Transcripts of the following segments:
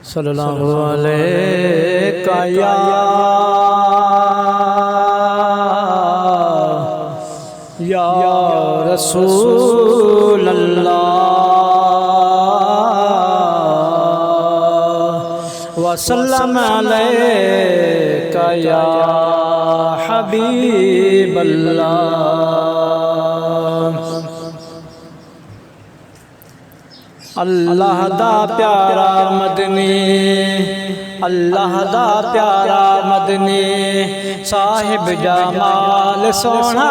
صلی اللہ علیہ یا رسول اللہ وسلم علیک یا حبیب اللہ۔ اللہ دا پیارا مدنی، اللہ دا پیارا مدنی، صاحب جمال سونا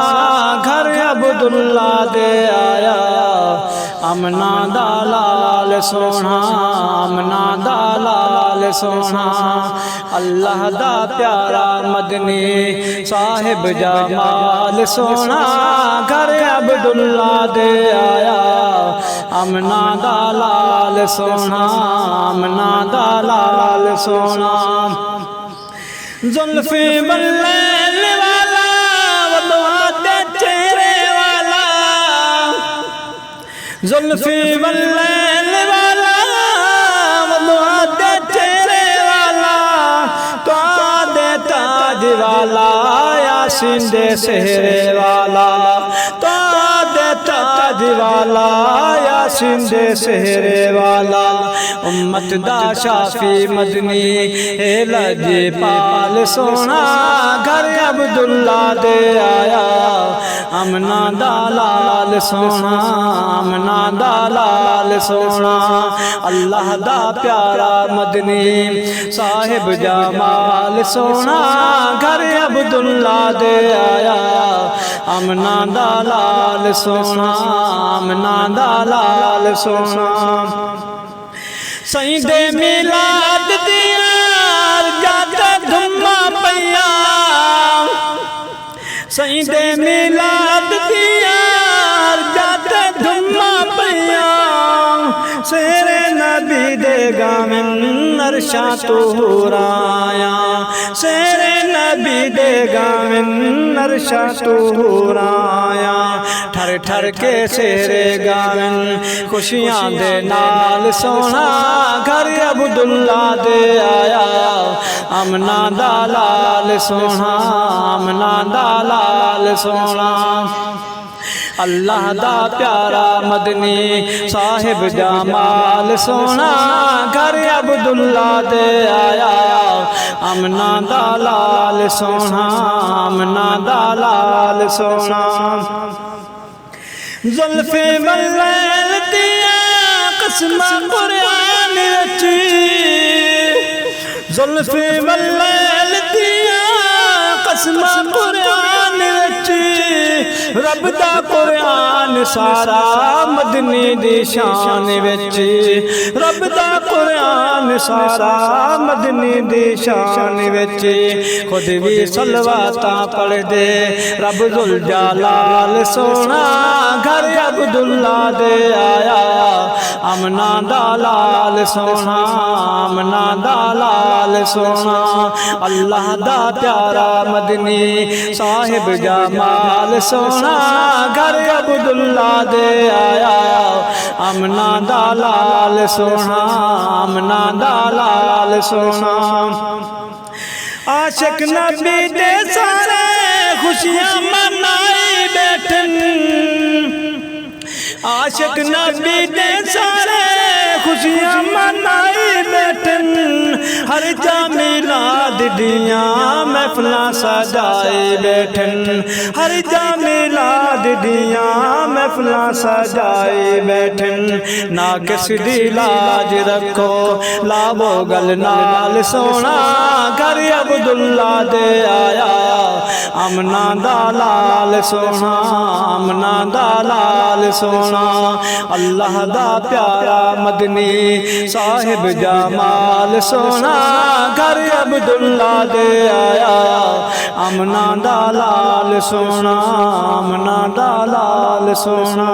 گھر عبداللہ دے آیا، امنا دا لال سونا، امنا دا لال سونا۔ اللہ دا پیارا مدنی، صاحب جمال سونا گھر عبداللہ دے آیا، امنا دا لال سونا، امنا دا لال سونا۔ زلفی واللیل والا ودعا دے چہرے والا، زلفی واللیل والا ودعا دے چہرے والا، دعا دے تاج والا، یاسین دے سہرے والا، دعا دے تاج والا، یاسین دے سہرے والا۔ امت دا شافی مدنی، اے لجی پال سونا گھر عبداللہ دے آیا، امنا دا لال سونا، امنا دا لال سونا۔ اللہ دا پیارا مدنی، صاحب جمال سونا گھر عبداللہ دے آیا، امنا دا لال سونا، امنا دا لال سونا۔ سائیں دے میلاد دیار جاتا دھما پیا، سائیں دے میلاد دیار جاتا دھما پیا، سیرے نبی دے گامن عرشاں طور آیا، سیرے نبی دے گامن عرشاں طور آیا، ٹھر ٹھر کے سیرے گامن خوشیاں دے نال سونا گھر عبداللہ دے آیا، امنا دا لال سونا، امنا دا لال سونا۔ اللہ دا پیارا مدنی، صاحب جمال سونا گھر عبداللہ دے آیا، امنا دا لال سونا، امنا دا لال سونا۔ زلفی واللیل دیا قسم قرآن رچی، زلفی واللیل دیا قسم قرآن رچی، رب دا قرآن سارا مدنی دی شان وچی، رب دا قرآن سارا مدنی دی شان وچی، خود بھی صلواتاں پڑھ دے رب ذوالجلال سونا گھر عبداللہ دے آیا، امنا دا لال سونا، امنا دا لال سونا۔ اللہ دا پیارا مدنی، صاحب جمال سونا گھر عبداللہ دے آیا، امنا دا لال سونا، امنا دا لال سونا۔ عاشق نبی دے سارے خوشیاں منائی بیٹھن، عاشق نبی دے سارے خوشیاں منائی بیٹھن، ہر جا میلاد دیاں محفلاں سجائے بیٹھن، ہر جا میلاد دیاں محفلاں سجائے بیٹھن، نہ کس دی لاج رکھو لاو گل نال سونا گھر عبداللہ دے آیا، امنا دا لال سونا، امنا دا لال سونا۔ اللہ دا پیارا مدنی، صاحب جمال سونا گھر عبداللہ دے آیا، امنا دا لال سونا، امنا دا لال سونا۔